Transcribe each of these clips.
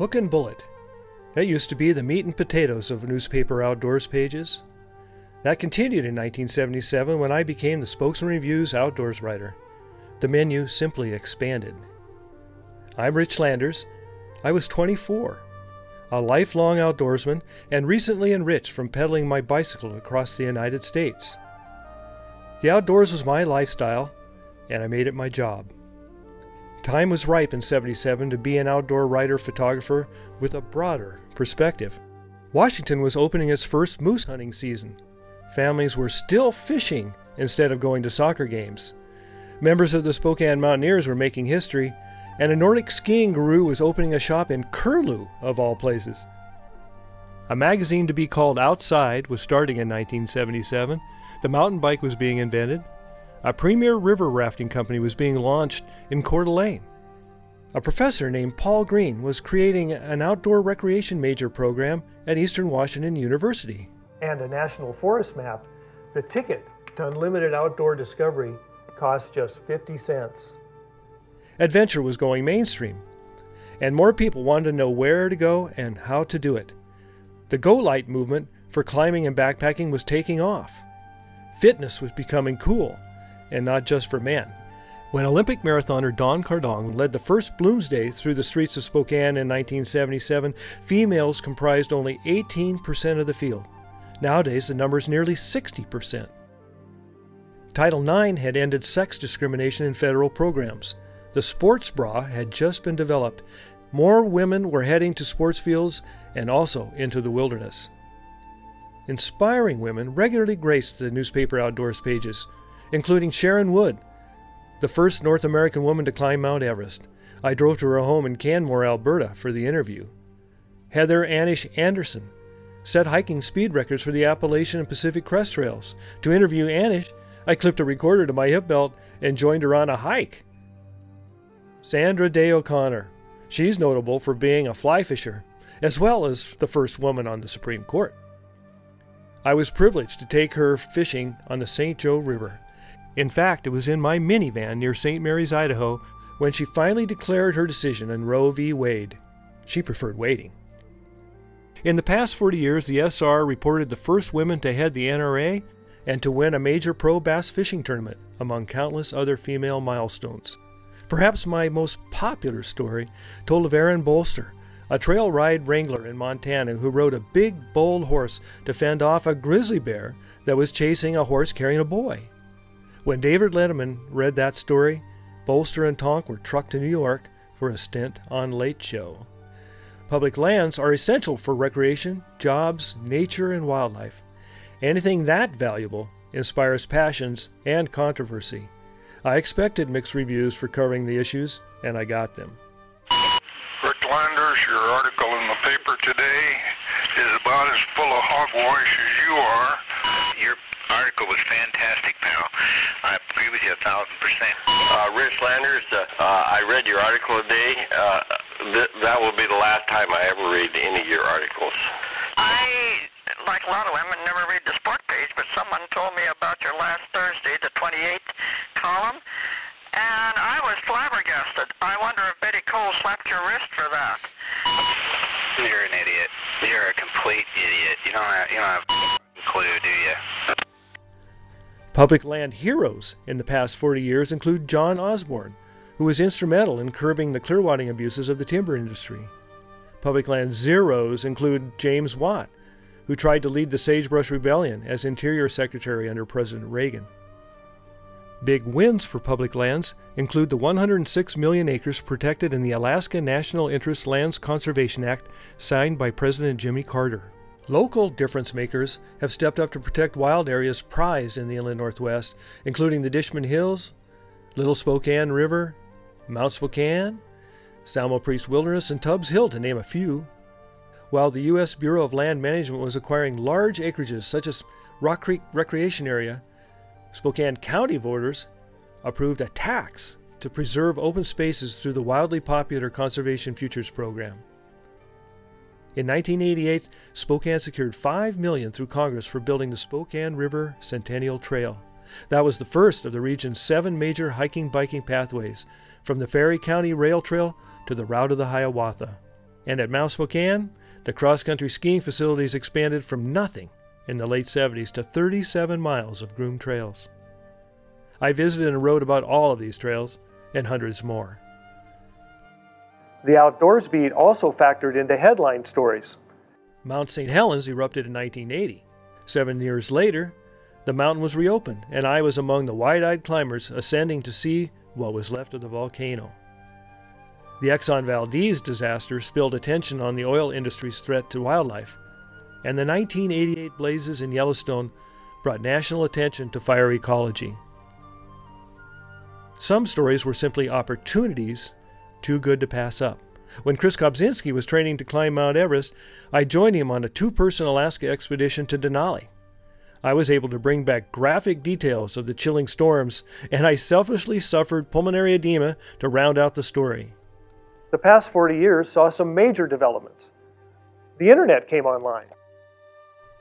Hook and bullet. That used to be the meat and potatoes of newspaper outdoors pages. That continued in 1977 when I became the Spokesman-Review's outdoors writer. The menu simply expanded. I'm Rich Landers. I was 24, a lifelong outdoorsman, and recently enriched from pedaling my bicycle across the United States. The outdoors was my lifestyle, and I made it my job. Time was ripe in '77 to be an outdoor writer-photographer with a broader perspective. Washington was opening its first moose hunting season. Families were still fishing instead of going to soccer games. Members of the Spokane Mountaineers were making history, and a Nordic skiing guru was opening a shop in Curlew, of all places. A magazine to be called Outside was starting in 1977. The mountain bike was being invented. A premier river rafting company was being launched in Coeur d'Alene. A professor named Paul Green was creating an outdoor recreation major program at Eastern Washington University. And a national forest map. The ticket to unlimited outdoor discovery cost just 50 cents. Adventure was going mainstream, and more people wanted to know where to go and how to do it. The Go Light movement for climbing and backpacking was taking off. Fitness was becoming cool, and not just for men. When Olympic marathoner Don Cardong led the first Bloomsday through the streets of Spokane in 1977, females comprised only 18% of the field. Nowadays, the number is nearly 60%. Title IX had ended sex discrimination in federal programs. The sports bra had just been developed. More women were heading to sports fields and also into the wilderness. Inspiring women regularly graced the newspaper outdoors pages, including Sharon Wood, the first North American woman to climb Mount Everest. I drove to her home in Canmore, Alberta for the interview. Heather Anish Anderson set hiking speed records for the Appalachian and Pacific Crest Trails. To interview Anish, I clipped a recorder to my hip belt and joined her on a hike. Sandra Day O'Connor. She's notable for being a fly fisher, as well as the first woman on the Supreme Court. I was privileged to take her fishing on the St. Joe River. In fact, it was in my minivan near St. Mary's, Idaho, when she finally declared her decision in Roe v. Wade. She preferred waiting. In the past 40 years, the SR reported the first women to head the NRA and to win a major pro bass fishing tournament, among countless other female milestones. Perhaps my most popular story told of Aaron Bolster, a trail ride wrangler in Montana who rode a big, bold horse to fend off a grizzly bear that was chasing a horse carrying a boy. When David Letterman read that story, Bolster and Tonk were trucked to New York for a stint on Late Show. Public lands are essential for recreation, jobs, nature, and wildlife. Anything that valuable inspires passions and controversy. I expected mixed reviews for covering the issues, and I got them. Rick Landers, your article in the paper today is about as full of hogwash as you are. Your article was fantastic, pal. I agree with you 1,000%. Rich Landers, I read your article today. That will be the last time I ever read any of your articles. I, like a lot of women, never read the sport page, but someone told me about your last Thursday, the 28th column, and I was flabbergasted. I wonder if Betty Cole slapped your wrist for that. You're an idiot. You're a complete idiot. You don't have a clue, do you? Public land heroes in the past 40 years include John Osborne, who was instrumental in curbing the clearwater abuses of the timber industry. Public land zeros include James Watt, who tried to lead the Sagebrush Rebellion as Interior Secretary under President Reagan. Big wins for public lands include the 106 million acres protected in the Alaska National Interest Lands Conservation Act signed by President Jimmy Carter. Local difference makers have stepped up to protect wild areas prized in the inland Northwest, including the Dishman Hills, Little Spokane River, Mount Spokane, Salmo Priest Wilderness, and Tubbs Hill, to name a few. While the U.S. Bureau of Land Management was acquiring large acreages such as Rock Creek Recreation Area, Spokane County voters approved a tax to preserve open spaces through the wildly popular Conservation Futures Program. In 1988, Spokane secured $5 million through Congress for building the Spokane River Centennial Trail. That was the first of the region's 7 major hiking-biking pathways, from the Ferry County Rail Trail to the Route of the Hiawatha. And at Mount Spokane, the cross-country skiing facilities expanded from nothing in the late 70s to 37 miles of groomed trails. I visited and wrote about all of these trails and hundreds more. The Outdoors Beat also factored into headline stories. Mount St. Helens erupted in 1980. 7 years later, the mountain was reopened, and I was among the wide-eyed climbers ascending to see what was left of the volcano. The Exxon Valdez disaster spilled attention on the oil industry's threat to wildlife, and the 1988 blazes in Yellowstone brought national attention to fire ecology. Some stories were simply opportunities too good to pass up. When Chris Kobzinski was training to climb Mount Everest, I joined him on a 2-person Alaska expedition to Denali. I was able to bring back graphic details of the chilling storms, and I selfishly suffered pulmonary edema to round out the story. The past 40 years saw some major developments. The internet came online.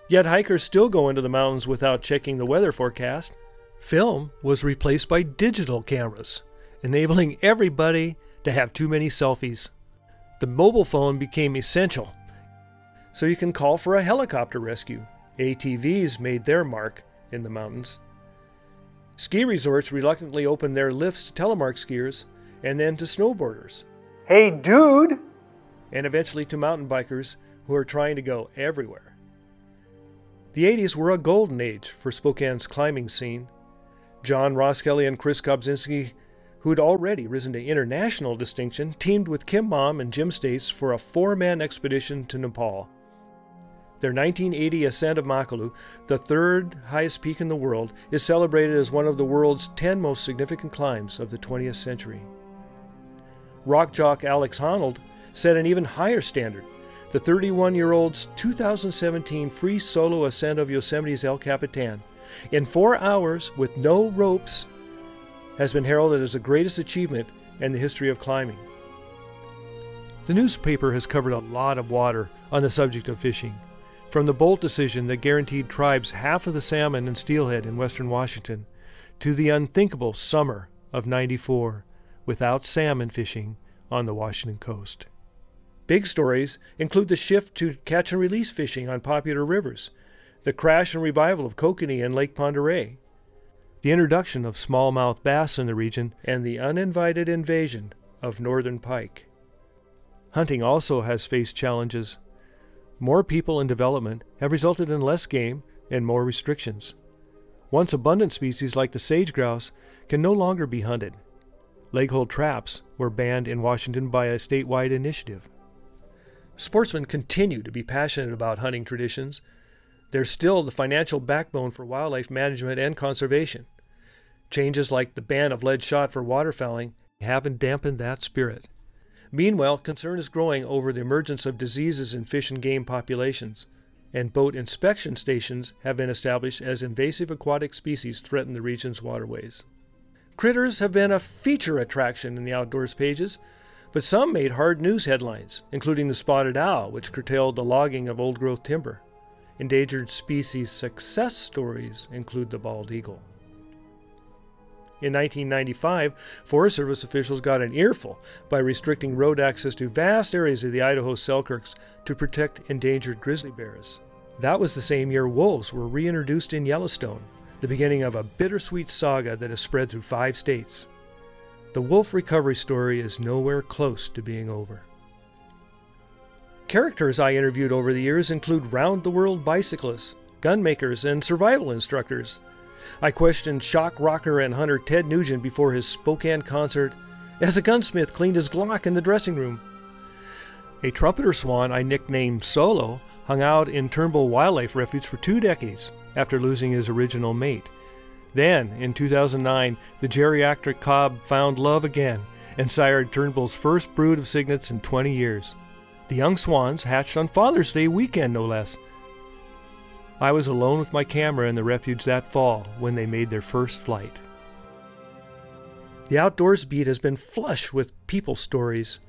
Yet hikers still go into the mountains without checking the weather forecast. Film was replaced by digital cameras, enabling everybody to have too many selfies. The mobile phone became essential, so you can call for a helicopter rescue. ATVs made their mark in the mountains. Ski resorts reluctantly opened their lifts to telemark skiers and then to snowboarders. Hey dude! And eventually to mountain bikers who are trying to go everywhere. The 80s were a golden age for Spokane's climbing scene. John Roskelley and Chris Kobzinski, who had already risen to international distinction, teamed with Kim Mom and Jim States for a 4-man expedition to Nepal. Their 1980 ascent of Makalu, the 3rd highest peak in the world, is celebrated as one of the world's 10 most significant climbs of the 20th century. Rock jock Alex Honnold set an even higher standard. The 31-year-old's 2017 free solo ascent of Yosemite's El Capitan, in 4 hours with no ropes, has been heralded as the greatest achievement in the history of climbing. The newspaper has covered a lot of water on the subject of fishing, from the Bolt decision that guaranteed tribes half of the salmon and steelhead in western Washington, to the unthinkable summer of '94 without salmon fishing on the Washington coast. Big stories include the shift to catch and release fishing on popular rivers, the crash and revival of kokanee in Lake Pend Oreille, the introduction of smallmouth bass in the region, and the uninvited invasion of northern pike. Hunting also has faced challenges. More people and development have resulted in less game and more restrictions. Once abundant species like the sage grouse can no longer be hunted. Leg-hole traps were banned in Washington by a statewide initiative. Sportsmen continue to be passionate about hunting traditions. They're still the financial backbone for wildlife management and conservation. Changes like the ban of lead shot for waterfowling haven't dampened that spirit. Meanwhile, concern is growing over the emergence of diseases in fish and game populations, and boat inspection stations have been established as invasive aquatic species threaten the region's waterways. Critters have been a feature attraction in the outdoors pages, but some made hard news headlines, including the spotted owl, which curtailed the logging of old-growth timber. Endangered species success stories include the bald eagle. In 1995, Forest Service officials got an earful by restricting road access to vast areas of the Idaho Selkirks to protect endangered grizzly bears. That was the same year wolves were reintroduced in Yellowstone, the beginning of a bittersweet saga that has spread through 5 states. The wolf recovery story is nowhere close to being over. Characters I interviewed over the years include round-the-world bicyclists, gun makers, and survival instructors. I questioned shock rocker and hunter Ted Nugent before his Spokane concert as a gunsmith cleaned his Glock in the dressing room. A trumpeter swan I nicknamed Solo hung out in Turnbull Wildlife Refuge for 2 decades after losing his original mate. Then, in 2009, the geriatric cob found love again and sired Turnbull's first brood of cygnets in 20 years. The young swans hatched on Father's Day weekend, no less. I was alone with my camera in the refuge that fall when they made their first flight. The Outdoors Beat has been flush with people stories.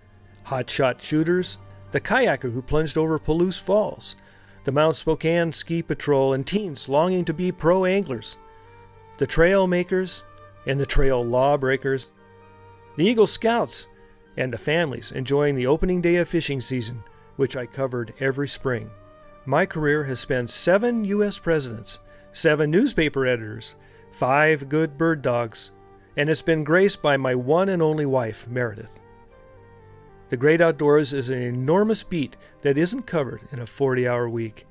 Hotshot shooters, the kayaker who plunged over Palouse Falls, the Mount Spokane Ski Patrol, and teens longing to be pro anglers, the trail makers and the trail lawbreakers, the Eagle Scouts and the families enjoying the opening day of fishing season, which I covered every spring. My career has spanned 7 U.S. presidents, 7 newspaper editors, 5 good bird dogs, and it's been graced by my one and only wife, Meredith. The great outdoors is an enormous beat that isn't covered in a 40-hour week.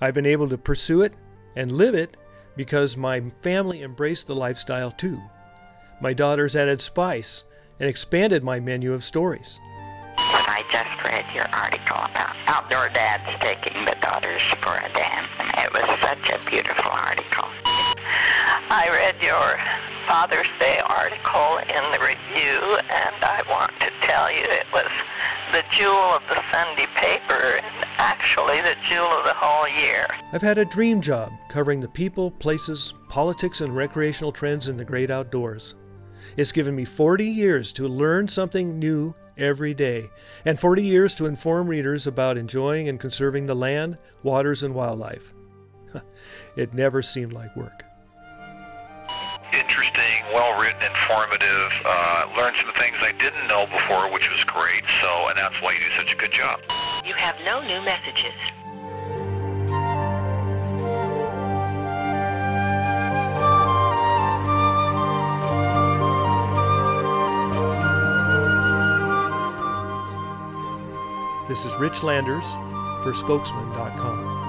I've been able to pursue it and live it because my family embraced the lifestyle too. My daughters added spice and expanded my menu of stories. I just read your article about outdoor dads taking the daughters for a dance, and it was such a beautiful article. I read your Father's Day article in the review, and I want to tell you it was the jewel of the Sunday paper, and actually the jewel of the whole year. I've had a dream job covering the people, places, politics, and recreational trends in the great outdoors. It's given me 40 years to learn something new every day, and 40 years to inform readers about enjoying and conserving the land, waters, and wildlife. It never seemed like work. Interesting, well-written, informative, learned some things I didn't know before, which was great, and that's why you do such a good job. You have no new messages. This is Rich Landers for Spokesman.com.